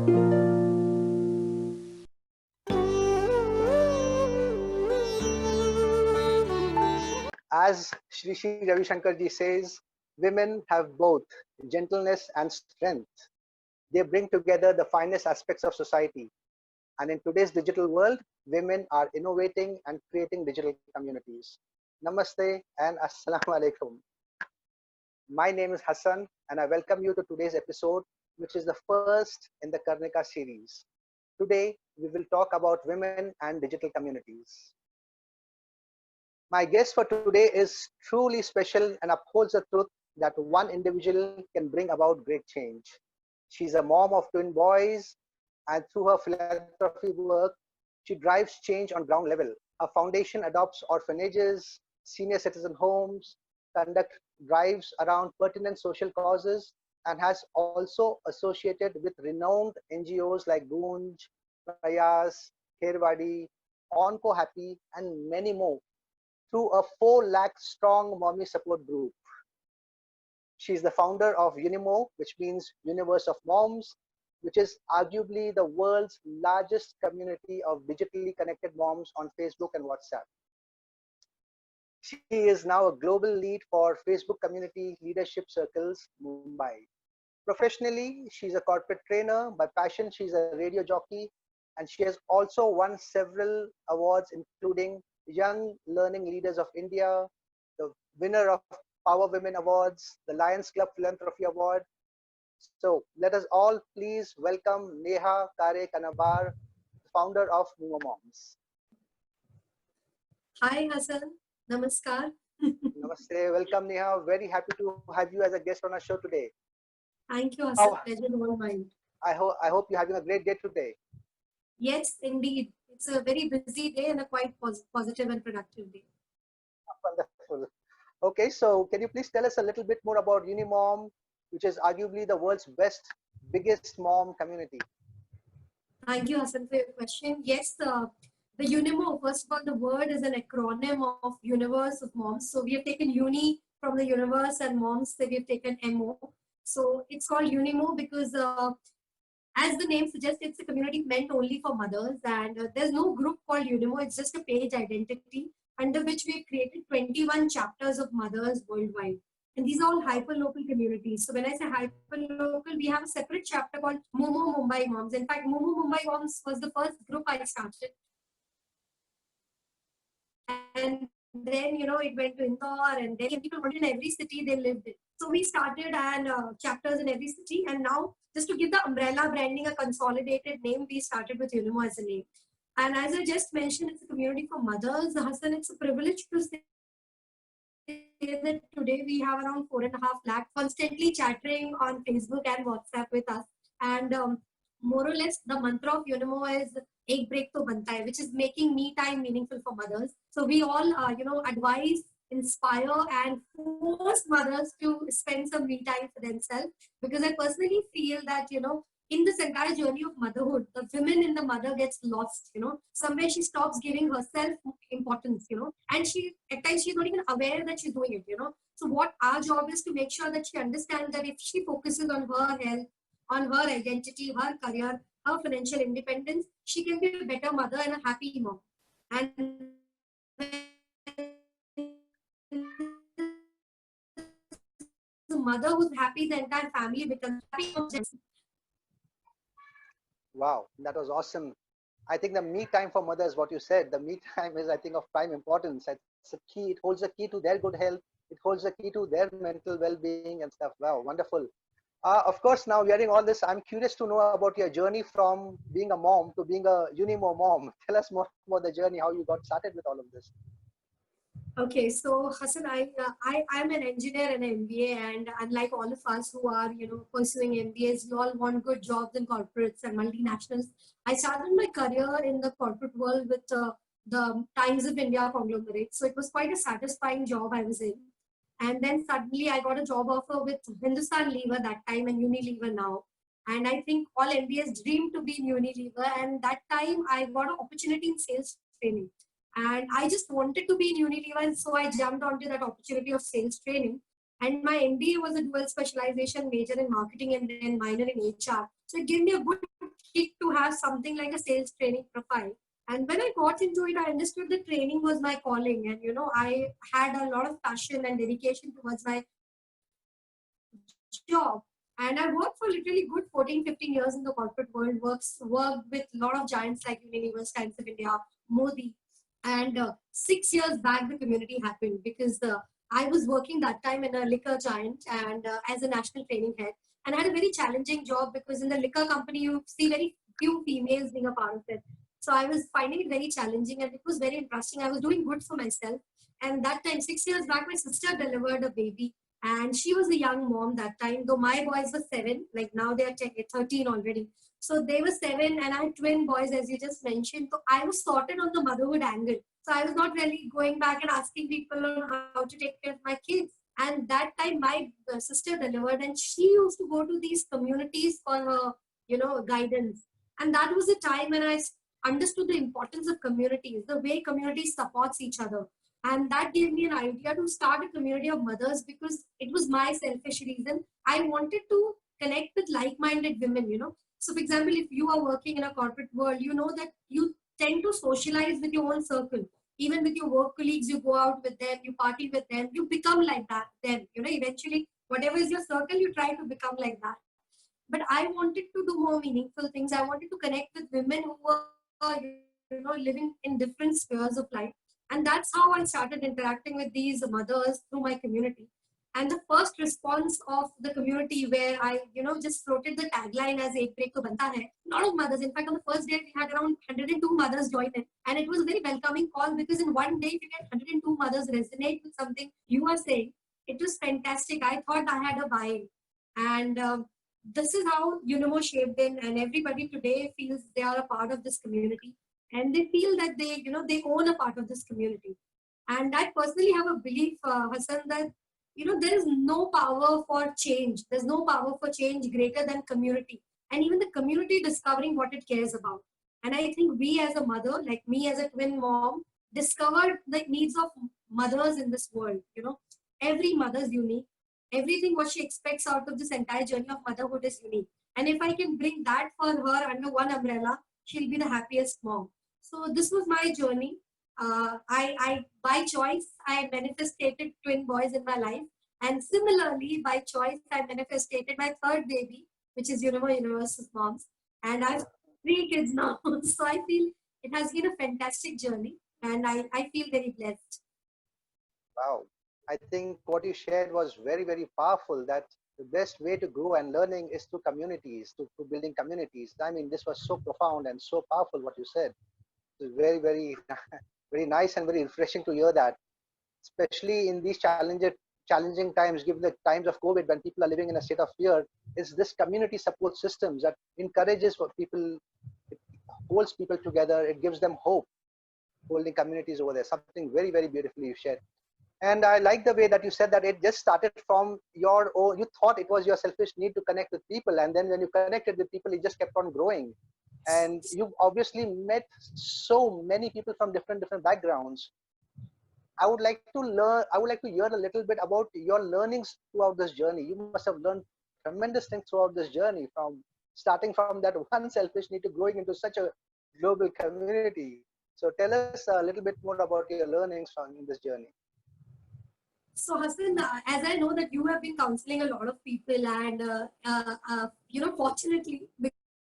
As Shri Shri Ravi Shankar ji says, women have both gentleness and strength. They bring together the finest aspects of society. And in today's digital world, women are innovating and creating digital communities. Namaste and Assalamu alaikum. My name is Hasan, and I welcome you to today's episode, which is the first in the KARNIKA series. Today, we will talk about women and digital communities. My guest for today is truly special and upholds the truth that one individual can bring about great change. She's a mom of twin boys, and through her philanthropy work, she drives change on ground level. Her foundation adopts orphanages, senior citizen homes, conduct drives around pertinent social causes, and has also associated with renowned NGOs like Goonj, Prayas, Kherwadi, oncohappy, and many more through a 4 lakh strong mommy support group. She is the founder of Unimo, which means Universe of Moms, which is arguably the world's largest community of digitally connected moms on Facebook and WhatsApp. She is now a global lead for Facebook Community Leadership Circles, Mumbai. Professionally, she's a corporate trainer. By passion, she's a radio jockey, and she has also won several awards, including Young Learning Leaders of India, the winner of Power Women Awards, the Lions Club Philanthropy Award. So let us all please welcome Neha Kare Kanabar, founder of Mumo Moms. Hi Hasan, namaskar. Namaste, welcome Neha. Very happy to have you as a guest on our show today. Thank you Hasan, pleasure all mine. I hope you're having a great day today. Yes, indeed. It's a very busy day and a quite positive and productive day. Wonderful. Okay, so can you please tell us a little bit more about Unimom, which is arguably the world's biggest mom community? Thank you, Hasan, for your question. Yes, the Unimo, first of all, the word is an acronym of Universe of Moms. So we have taken Uni from the universe and Moms, so we have taken MO. So it's called Unimo because as the name suggests, it's a community meant only for mothers, and there's no group called Unimo. It's just a page identity under which we've created 21 chapters of mothers worldwide. And these are all hyper-local communities. So when I say hyper-local, we have a separate chapter called Momo Mumbai Moms. In fact, Momo Mumbai Moms was the first group I started. And then, it went to Indore, and then people wanted in every city they lived in. So we started and chapters in every city. And now, just to give the umbrella branding a consolidated name, we started with Unimo as a name. And as I just mentioned, it's a community for mothers. Hasan, it's a privilege to say that today we have around 4.5 lakh constantly chattering on Facebook and WhatsApp with us. And more or less, the mantra of Unimo is "Ek break to banta hai," which is making me time meaningful for mothers. So we all, advise, inspire, and force mothers to spend some me time for themselves. Because I personally feel that, in this entire journey of motherhood, the women in the mother gets lost, somewhere she stops giving herself importance, and at times she's not even aware that she's doing it, So what our job is to make sure that she understands that if she focuses on her health, on her identity, her career, her financial independence, she can be a better mother and a happy mom. And the mother who's happy, the entire family becomes happy. Wow, that was awesome. I think the me time for mothers, what you said, the me time is, I think, of prime importance. It's a key. It holds the key to their good health. It holds the key to their mental well-being and stuff. Wow, wonderful. Of course, now hearing all this, I'm curious to know about your journey from being a mom to being a Unimo mom. Tell us more about the journey, how you got started with all of this. Okay, so Hasan, I'm an engineer and an MBA, and unlike all of us who are, pursuing MBAs, we all want good jobs in corporates and multinationals. I started my career in the corporate world with the Times of India conglomerate. So it was quite a satisfying job I was in. And then suddenly I got a job offer with Hindustan Lever that time and Unilever now. And I think all MBAs dream to be in Unilever. And that time I got an opportunity in sales training. And I just wanted to be in Unilever, and so I jumped onto that opportunity of sales training. And my MBA was a dual specialization, major in marketing and then minor in HR. So it gave me a good kick to have something like a sales training profile. And when I got into it, I understood that training was my calling. And, I had a lot of passion and dedication towards my job. And I worked for literally good 14, 15 years in the corporate world, worked with a lot of giants like Unilever, Times of India, Modi. And 6 years back, the community happened because I was working that time in a liquor giant and as a national training head. And I had a very challenging job because in the liquor company, you see very few females being a part of it. So I was finding it very challenging and it was very interesting. I was doing good for myself. And that time, 6 years back, my sister delivered a baby. And she was a young mom that time, though my boys were 7, like now they are 13 already. So they were 7 and I had twin boys, as you just mentioned. So I was sorted on the motherhood angle. So I was not really going back and asking people on how to take care of my kids. And that time my sister delivered and she used to go to these communities for her, guidance. And that was the time when I understood the importance of communities, the way communities supports each other. And that gave me an idea to start a community of mothers because it was my selfish reason. I wanted to connect with like-minded women. So for example, if you are working in a corporate world, you know that you tend to socialize with your own circle. Even with your work colleagues, you go out with them, you party with them, you become like that. Then, eventually, whatever is your circle, you try to become like that. But I wanted to do more meaningful things. I wanted to connect with women who were, living in different spheres of life. And that's how I started interacting with these mothers through my community. And the first response of the community where I, just floated the tagline as Ek Break To Banta Hai. A lot of mothers, in fact, on the first day, we had around 102 mothers join in. And it was a very welcoming call because in one day, if you get 102 mothers resonate with something you are saying, it was fantastic. I thought I had a buy-in. And this is how Unimo shaped in, and everybody today feels they are a part of this community. And they feel that they own a part of this community. And I personally have a belief, Hasan, that, there is no power for change. There's no power for change greater than community. And even the community discovering what it cares about. And I think we as a mother, like me as a twin mom, discovered the needs of mothers in this world. Every mother is unique. Everything what she expects out of this entire journey of motherhood is unique. And if I can bring that for her under one umbrella, she'll be the happiest mom. So this was my journey. I by choice, I manifested twin boys in my life. And similarly, by choice, I manifested my third baby, which is Universe's moms. And I have 3 kids now. So I feel it has been a fantastic journey. And I feel very blessed. Wow. I think what you shared was very, very powerful, that the best way to grow and learning is through communities, to building communities. I mean, this was so profound and so powerful what you said. It was very, very, very nice and very refreshing to hear that, especially in these challenging times, given the times of COVID when people are living in a state of fear, is this community support systems that encourages for people, it holds people together, it gives them hope, holding communities over there. Something very, very beautifully you shared. And I like the way that you said that it just started from your own, you thought it was your selfish need to connect with people. And then when you connected with people, it just kept on growing. And you've obviously met so many people from different backgrounds. I would like to hear a little bit about your learnings throughout this journey. You must have learned tremendous things throughout this journey, from starting from that one selfish need to growing into such a global community. So tell us a little bit more about your learnings from in this journey. So Hasan, as I know that you have been counseling a lot of people, and fortunately,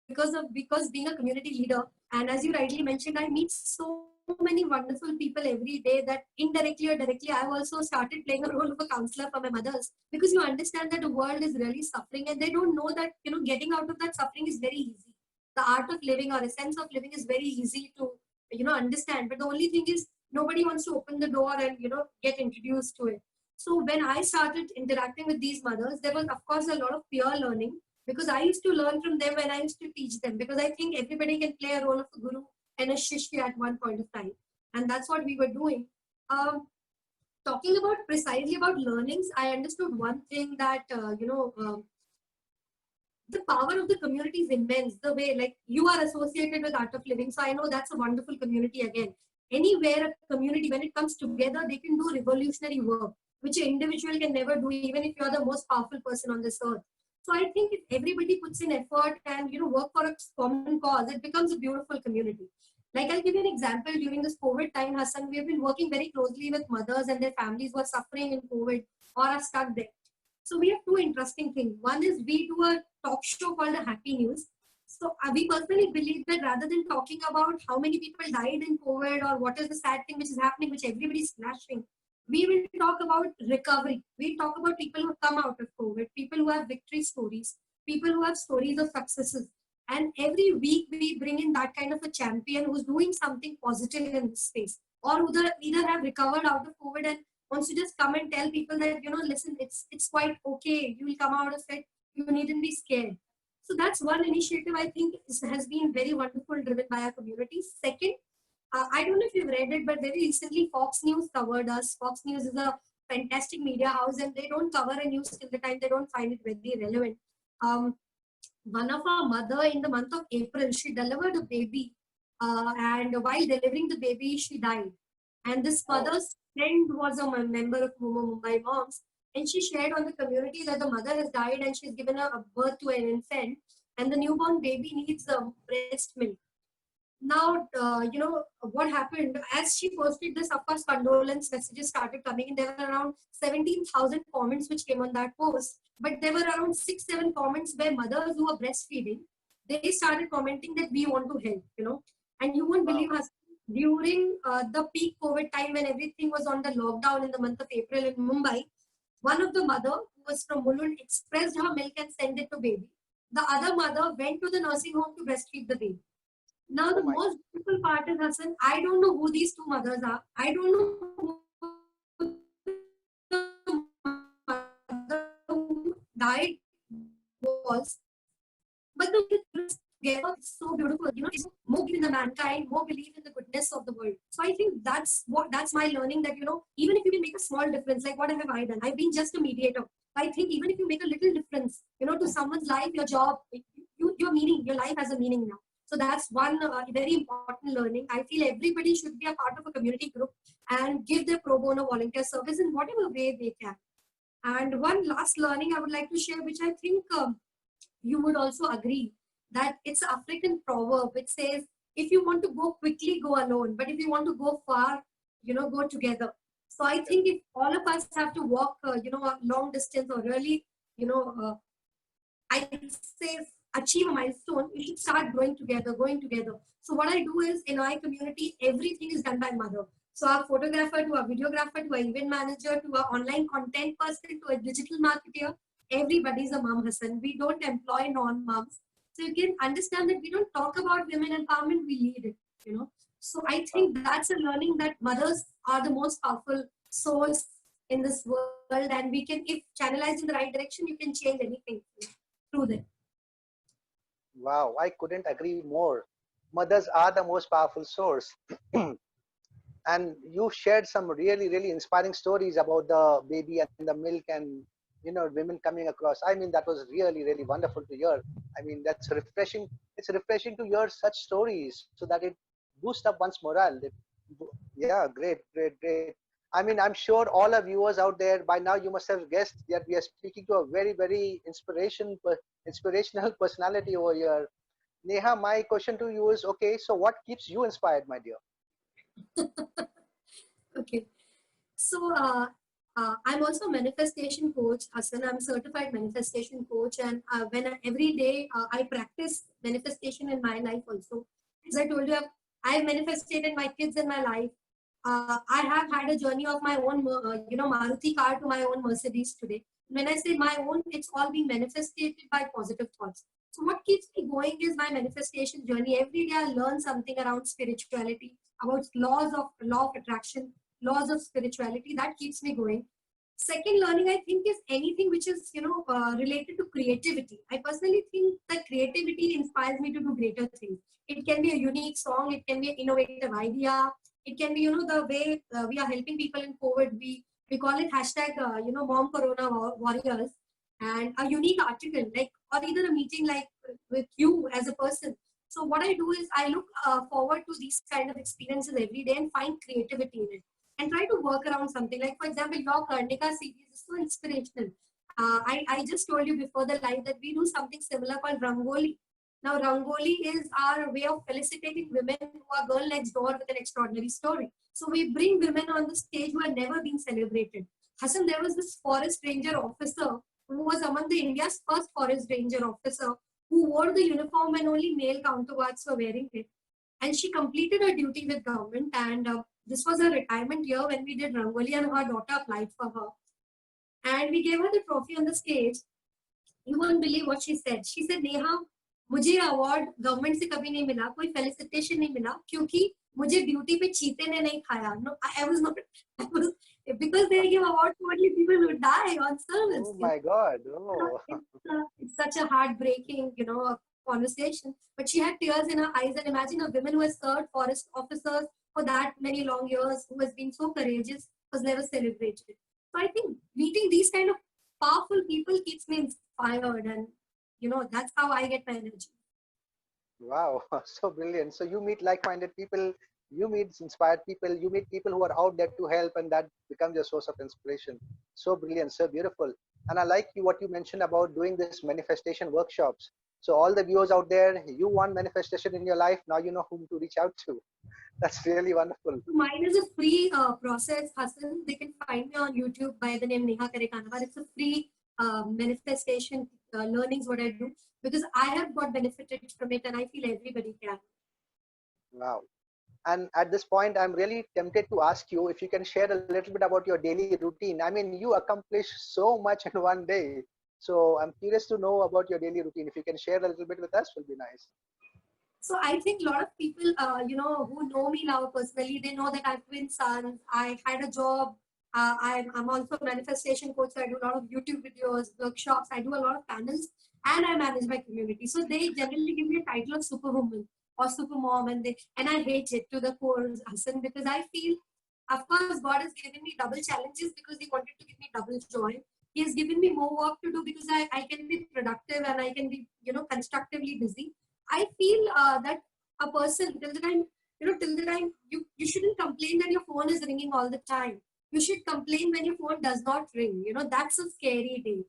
because being a community leader, and as you rightly mentioned, I meet so many wonderful people every day that indirectly or directly, I've also started playing a role of a counselor for my mothers, because you understand that the world is really suffering, and they don't know that getting out of that suffering is very easy. The art of living or a sense of living is very easy to understand, but the only thing is nobody wants to open the door and get introduced to it. So when I started interacting with these mothers, there was of course a lot of peer learning, because I used to learn from them and I used to teach them, because I think everybody can play a role of a guru and a shishya at one point of time, and that's what we were doing. Talking about precisely about learnings, I understood one thing, that the power of the community is immense. The way, like, you are associated with Art of Living, so I know that's a wonderful community. Again, anywhere a community, when it comes together, they can do revolutionary work which an individual can never do, even if you're the most powerful person on this earth. So I think if everybody puts in effort and work for a common cause, it becomes a beautiful community. Like I'll give you an example. During this COVID time, Hassan, we have been working very closely with mothers and their families who are suffering in COVID or are stuck there. So we have two interesting things. One is we do a talk show called the Happy News. So we personally believe that rather than talking about how many people died in COVID or what is the sad thing which is happening, which everybody's flashing, we will talk about recovery. We talk about people who have come out of COVID, people who have victory stories, people who have stories of successes. And every week we bring in that kind of a champion who's doing something positive in this space, or who either have recovered out of COVID and wants to just come and tell people that, listen, it's quite okay. You will come out of it. You needn't be scared. So that's one initiative I think has been very wonderful, driven by our community. Second, I don't know if you've read it, but very recently Fox News covered us. Fox News is a fantastic media house, and they don't cover a news till the time they don't find it very relevant. One of our mother in the month of April, she delivered a baby, and while delivering the baby, she died. And this mother's friend was a member of Mumbai Moms, and she shared on the community that the mother has died and she's given a birth to an infant, and the newborn baby needs breast milk. Now, what happened as she posted this, of course, condolence messages started coming in. There were around 17,000 comments which came on that post, but there were around 6-7 comments where mothers who were breastfeeding, they started commenting that we want to help, and you won't believe us. During the peak COVID time when everything was on the lockdown in the month of April in Mumbai, one of the mother who was from Mulund expressed her milk and sent it to baby. The other mother went to the nursing home to breastfeed the baby. Now, the most beautiful part is, Hassan, I don't know who these two mothers are. I don't know who the mother who died was. But the together is so beautiful. It's more belief in the mankind, more belief in the goodness of the world. So I think that's my learning, that, even if you can make a small difference, like what have I done? I've been just a mediator. I think even if you make a little difference, to someone's life, your job, your meaning, your life has a meaning now. So that's one very important learning. I feel everybody should be a part of a community group and give their pro bono volunteer service in whatever way they can. And one last learning I would like to share, which I think you would also agree, that it's an African proverb which says, if you want to go quickly, go alone. But if you want to go far, go together. So I think if all of us have to walk, a long distance, or really, I say achieve a milestone, you should start going together. So what I do is, in our community, everything is done by mother. So our photographer, to our videographer, to our event manager, to our online content person, to a digital marketer, everybody's a mom, Hassan. We don't employ non-moms. So you can understand that we don't talk about women empowerment, we lead it, So I think that's a learning, that mothers are the most powerful souls in this world, and we can, if channelized in the right direction, you can change anything through them. Wow, I couldn't agree more. Mothers are the most powerful source. And you shared some really, really inspiring stories about the baby and the milk and, women coming across. I mean, that was really, really wonderful to hear. I mean, that's refreshing. It's refreshing to hear such stories so that it boosts up one's morale. Yeah, great, great, great. I mean, I'm sure all our viewers out there by now, you must have guessed that we are speaking to a very, very inspirational personality over here. Neha, my question to you is, okay, so what keeps you inspired, my dear? Okay. So I'm also a manifestation coach, Hassan. I'm a certified manifestation coach, and every day I practice manifestation in my life also. As I told you, I've manifested my kids in my life. I have had a journey of my own, Maruti car to my own Mercedes today. When I say my own, it's all being manifested by positive thoughts. So what keeps me going is my manifestation journey. Every day I learn something around spirituality, about law of attraction, laws of spirituality. That keeps me going. Second learning, I think, is anything which is related to creativity. I personally think that creativity inspires me to do greater things. It can be a unique song, it can be an innovative idea, it can be the way we are helping people in COVID. We call it hashtag Mom Corona Warriors, and a unique article, like, or either a meeting like with you as a person. So what I do is I look forward to these kind of experiences every day and find creativity in it, and try to work around something. Like, for example, your KARNIKA series is so inspirational. I just told you before the live that we do something similar called Rangoli. Now, Rangoli is our way of felicitating women who are girl next door with an extraordinary story. So we bring women on the stage who have never been celebrated. Hassan, there was this forest ranger officer who was among the India's first forest ranger officer who wore the uniform when only male counterparts were wearing it. And she completed her duty with government. And this was her retirement year when we did Rangoli, and her daughter applied for her. And we gave her the trophy on the stage. You won't believe what she said. She said, Neha, मुझे award government से कभी नहीं मिला, कोई felicitation नहीं मिला, क्योंकि मुझे ड्यूटी पे चीते ने नहीं खाया. No, I was not. I was, because they give award to only people who die on service. Oh my God! Oh. It's such a heartbreaking, conversation. But she had tears in her eyes, and imagine a woman who has served forest officers for that many long years, who has been so courageous, was never celebrated. So I think meeting these kind of powerful people keeps me inspired, and that's how I get my energy. Wow, so brilliant. So you meet like-minded people, you meet inspired people, you meet people who are out there to help, and that becomes your source of inspiration. So brilliant, so beautiful. And I like what you mentioned about doing this manifestation workshops. So all the viewers out there, you want manifestation in your life, now you know whom to reach out to. That's really wonderful. Mine is a free process, Hassan. They can find me on YouTube by the name Neha Kare Kanabar. It's a free manifestation learnings what I do, because I have got benefited from it, and I feel everybody can. Wow. And at this point, I'm really tempted to ask you if you can share a little bit about your daily routine. I mean, you accomplish so much in one day. So I'm curious to know about your daily routine. If you can share a little bit with us, will be nice. So I think a lot of people, who know me now personally, they know that I have twin sons. I had a job. I'm also a manifestation coach. So I do a lot of YouTube videos, workshops. I do a lot of panels, and I manage my community. So they generally give me a title of superwoman or supermom, and I hate it to the core, Hassan, because I feel, of course, God has given me double challenges because He wanted to give me double joy. He has given me more work to do because I can be productive and I can be, constructively busy. I feel that a person, till the time you shouldn't complain that your phone is ringing all the time. You should complain when your phone does not ring. That's a scary day.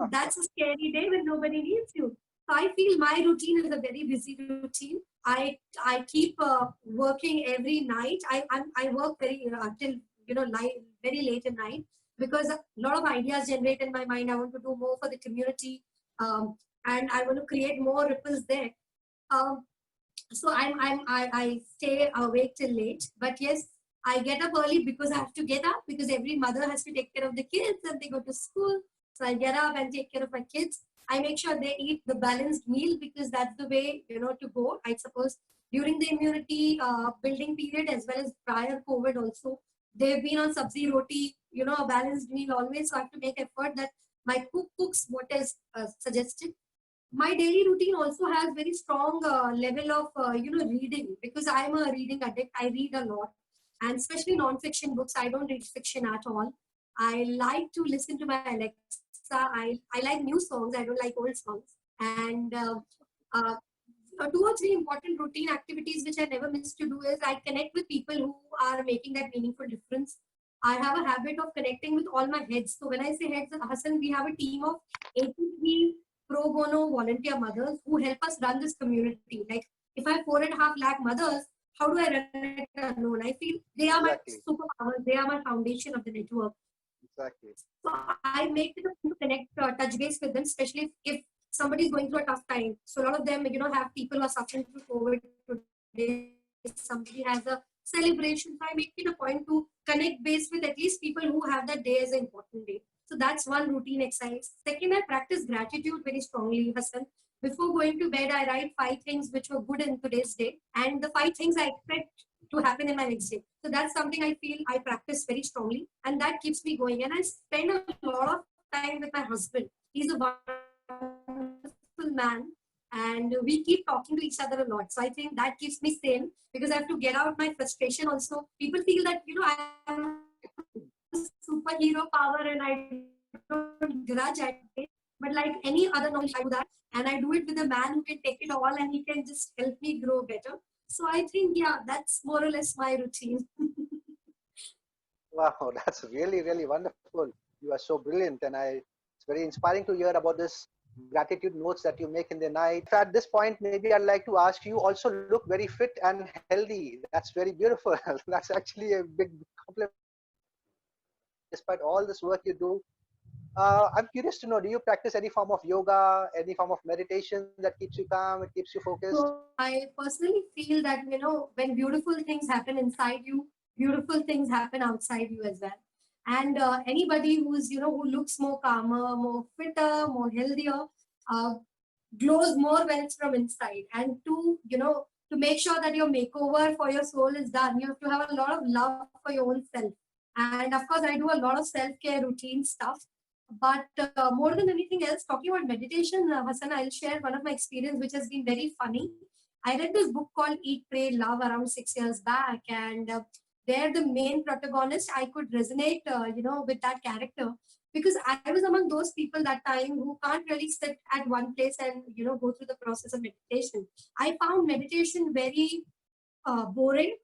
That's a scary day when nobody needs you. So I feel my routine is a very busy routine. I keep working every night. I work very till very late at night, because a lot of ideas generate in my mind. I want to do more for the community, and I want to create more ripples there. Um, so I stay awake till late, but yes, I get up early because I have to get up, because every mother has to take care of the kids and they go to school. So I get up and take care of my kids. I make sure they eat the balanced meal, because that's the way to go. I suppose during the immunity building period, as well as prior COVID also, they've been on sabzi roti, a balanced meal always. So I have to make effort that my cook cooks what is suggested. My daily routine also has very strong level of reading, because I'm a reading addict. I read a lot, and especially non-fiction books. I don't read fiction at all. I like to listen to my Alexa. I like new songs. I don't like old songs. And uh, two or three important routine activities which I never miss to do is I connect with people who are making that meaningful difference. I have a habit of connecting with all my heads. So when I say heads, Hassan, we have a team of 83 pro bono volunteer mothers who help us run this community. Like, if I have 4.5 lakh mothers, how do I run it alone? I feel they are my superpowers. They are my foundation of the network. Exactly. So I make it a point to connect, touch base with them, especially if somebody is going through a tough time. So a lot of them, have people who are suffering through COVID today. Somebody has a celebration. So I make it a point to connect base with at least people who have that day as an important day. So that's one routine exercise. Second, I practice gratitude very strongly, Hassan. Before going to bed, I write 5 things which were good in today's day, and the 5 things I expect to happen in my next day. So that's something I feel I practice very strongly, and that keeps me going. And I spend a lot of time with my husband. He's a wonderful man, and we keep talking to each other a lot. So I think that keeps me sane, because I have to get out my frustration also. People feel that, I am superhero power and I don't grudge at it. But like any other knowledge, I do that. And I do it with a man who can take it all and he can just help me grow better. So I think, yeah, that's more or less my routine. Wow, that's really, really wonderful. You are so brilliant, and I It's very inspiring to hear about this gratitude notes that you make in the night. At this point, maybe I'd like to ask you also look very fit and healthy. That's very beautiful. That's actually a big compliment. Despite all this work you do, I'm curious to know, do you practice any form of yoga, any form of meditation that keeps you calm, it keeps you focused? So I personally feel that, when beautiful things happen inside you, beautiful things happen outside you as well. And anybody who looks more calmer, more fitter, more healthier, uh, glows more when it's from inside. And to make sure that your makeover for your soul is done, you have to have a lot of love for your own self. And of course, I do a lot of self-care routine stuff. But more than anything else, talking about meditation, Hassan, I'll share one of my experience which has been very funny. I read this book called Eat, Pray, Love around 6 years back, and there the main protagonist, I could resonate, with that character, because I was among those people that time who can't really sit at one place and go through the process of meditation. I found meditation very boring.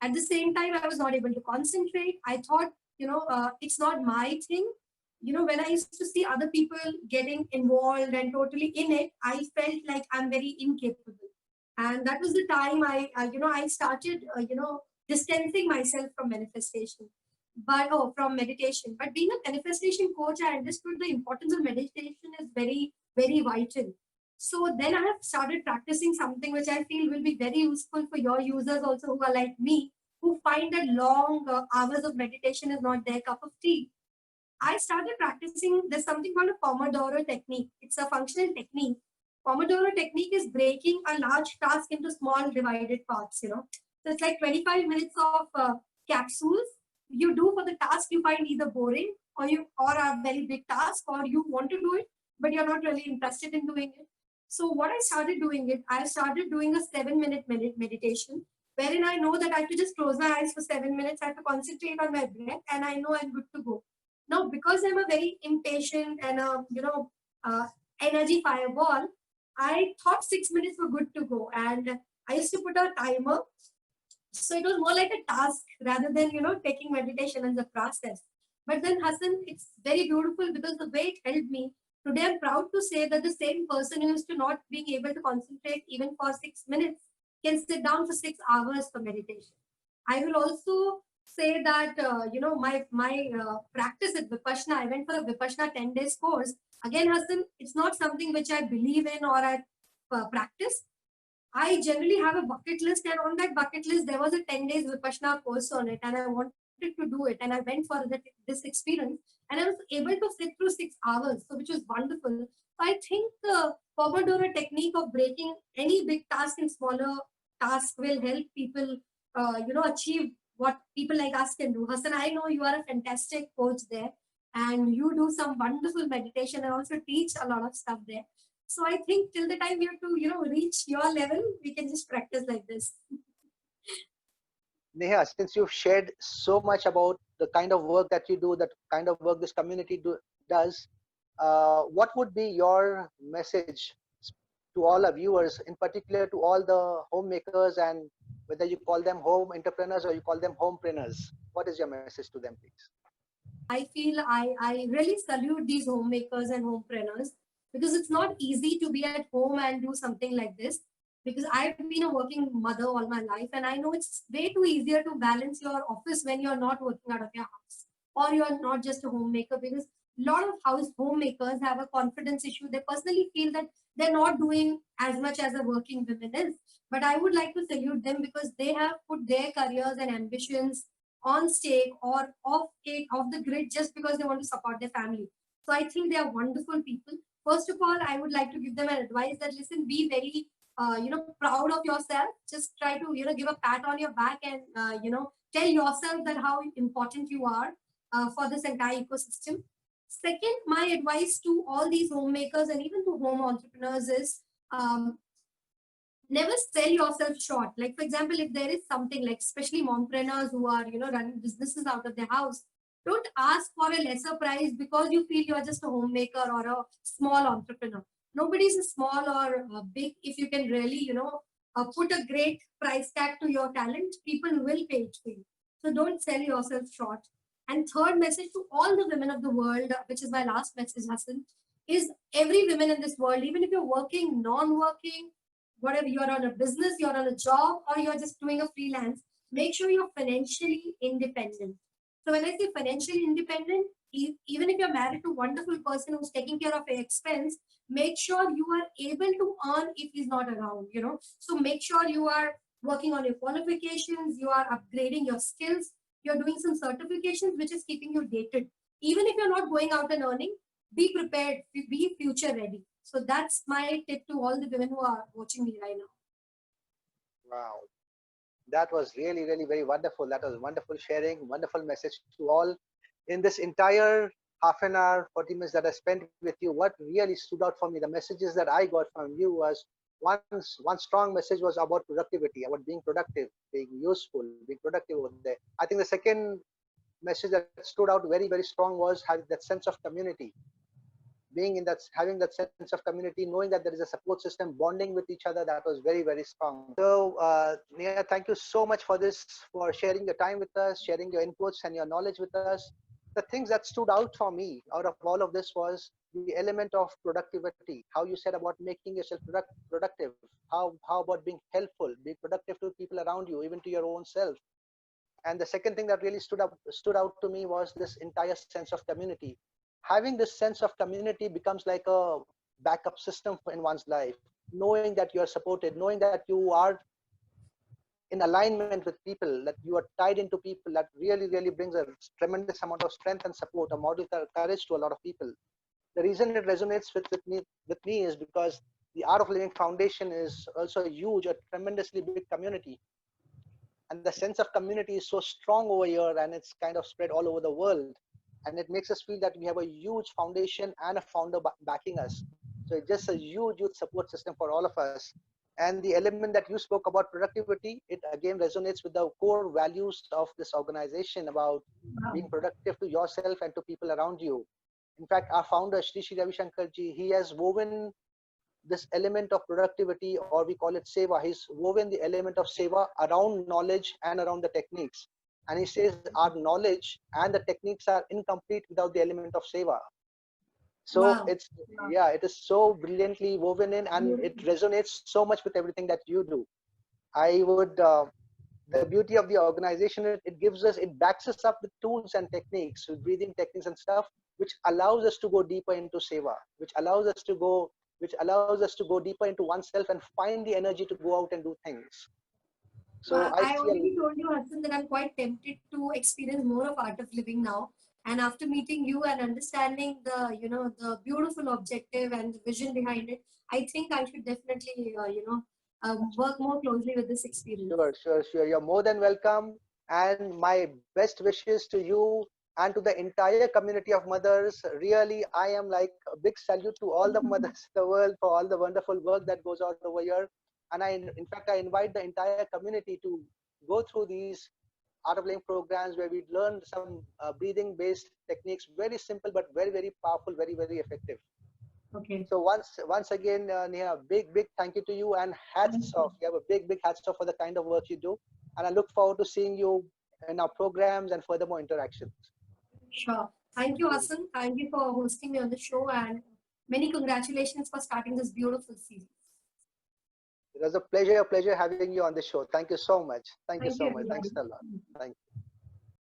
At the same time, I was not able to concentrate. I thought, it's not my thing. When I used to see other people getting involved and totally in it, I felt like I'm very incapable. And that was the time I started, distancing myself from manifestation, from meditation. But being a manifestation coach, I understood the importance of meditation is very, very vital. So then I have started practicing something which I feel will be very useful for your users also who are like me, who find that long hours of meditation is not their cup of tea. I started practicing, there's something called a Pomodoro technique. It's a functional technique. Pomodoro technique is breaking a large task into small divided parts. So it's like 25 minutes of capsules you do for the task you find either boring or a very big task, or you want to do it, but you're not really interested in doing it. So what I started doing a 7-minute meditation, wherein I know that I have to just close my eyes for 7 minutes. I have to concentrate on my breath, and I know I'm good to go. Now, because I'm a very impatient and uh, energy fireball, I thought 6 minutes were good to go, and I used to put a timer. So it was more like a task rather than taking meditation as a process. But then, Hassan, it's very beautiful because the way it helped me. Today, I'm proud to say that the same person who used to not being able to concentrate even for 6 minutes can sit down for 6 hours for meditation. I will also say that my practice at Vipassana, I went for a Vipassana 10 days course. Again, Hassan, it's not something which I believe in or I practice. I generally have a bucket list, and on that bucket list, there was a 10 days Vipassana course on it, and I wanted to do it, and I went for this experience, and I was able to sit through 6 hours, so which was wonderful. So I think the Pomodoro technique of breaking any big task in smaller tasks will help people, achieve what people like us can do. Hassan, I know you are a fantastic coach there, and you do some wonderful meditation and also teach a lot of stuff there. So I think till the time we have to, reach your level, we can just practice like this. Neha, since you've shared so much about the kind of work that you do, that kind of work this community does, what would be your message to all our viewers, in particular to all the homemakers, and whether you call them home entrepreneurs or you call them homepreneurs? What is your message to them, please? I feel I really salute these homemakers and homepreneurs, because it's not easy to be at home and do something like this. Because I've been a working mother all my life, and I know it's way too easier to balance your office when you're not working out of your house, or you're not just a homemaker. Because a lot of homemakers have a confidence issue. They personally feel that they're not doing as much as a working woman is. But I would like to salute them because they have put their careers and ambitions on stake or off the grid just because they want to support their family. So I think they are wonderful people. First of all, I would like to give them an advice that listen, be very proud of yourself. Just try to give a pat on your back and tell yourself that how important you are for this entire ecosystem. Second, my advice to all these homemakers and even to home entrepreneurs is never sell yourself short. Like, for example, if there is something like, especially mompreneurs who are, running businesses out of their house, don't ask for a lesser price because you feel you're just a homemaker or a small entrepreneur. Nobody's small or big. If you can really, put a great price tag to your talent, people will pay it for you. So don't sell yourself short. And third message to all the women of the world, which is my last message, Hasan, is every woman in this world, even if you're working, non-working, whatever, you're on a business, you're on a job, or you're just doing a freelance, make sure you're financially independent. So when I say financially independent, even if you're married to a wonderful person who's taking care of your expense, make sure you are able to earn if he's not around, So make sure you are working on your qualifications, you are upgrading your skills, you're doing some certifications which is keeping you dated. Even if you're not going out and earning, be prepared, be future ready. So that's my tip to all the women who are watching me right now. Wow. That was really, really very wonderful. That was wonderful sharing, wonderful message to all. In this entire half an hour, 40 minutes that I spent with you, what really stood out for me, the messages that I got from you was one strong message was about productivity, about being productive, being useful, being productive over there. I think the second message that stood out very, very strong was having that sense of community, being in that, having that sense of community, knowing that there is a support system, bonding with each other. That was very, very strong. So Neha, thank you so much for this, for sharing your time with us, sharing your inputs and your knowledge with us. The things that stood out for me out of all of this was the element of productivity, how you said about making yourself productive, how about being helpful, being productive to people around you, even to your own self. And the second thing that really stood out to me was this entire sense of community. Having this sense of community becomes like a backup system in one's life, knowing that you are supported, knowing that you are in alignment with people, that you are tied into people, that really, really brings a tremendous amount of strength and support, a model courage to a lot of people. The reason it resonates with me is because the Art of Living Foundation is also a huge, a tremendously big community. And the sense of community is so strong over here, and it's kind of spread all over the world. And it makes us feel that we have a huge foundation and a founder backing us. So it's just a huge, huge support system for all of us. And the element that you spoke about productivity, it again resonates with the core values of this organization about being productive to yourself and to people around you. In fact, our founder, Shri Ravi Shankar ji, he has woven this element of productivity, or we call it seva. He's woven the element of seva around knowledge and around the techniques. And he says our knowledge and the techniques are incomplete without the element of seva. So it's, yeah, it is so brilliantly woven in, and it resonates so much with everything that you do. I would, the beauty of the organization, it gives us, it backs us up with tools and techniques, with breathing techniques and stuff, which allows us to go deeper into seva, which allows us to go deeper into oneself and find the energy to go out and do things. So I already told you, Hasan, that I'm quite tempted to experience more of Art of Living now. And after meeting you and understanding the, the beautiful objective and the vision behind it, I think I should definitely, work more closely with this experience. Sure. You're more than welcome. And my best wishes to you and to the entire community of mothers. Really, I am like a big salute to all the mothers in the world for all the wonderful work that goes on over here. And in fact, I invite the entire community to go through these Art of Living programs where we learn some breathing-based techniques, very simple but very, very powerful, very, very effective. Okay. So once again, Neha, big thank you to you, and hats off. You have a big hats off for the kind of work you do, and I look forward to seeing you in our programs and furthermore interactions. Sure. Thank you, Hasan. Thank you for hosting me on the show, and many congratulations for starting this beautiful series. It was a pleasure having you on the show. Thank you so much. Thank you so much. Everybody. Thanks a lot. Thank you.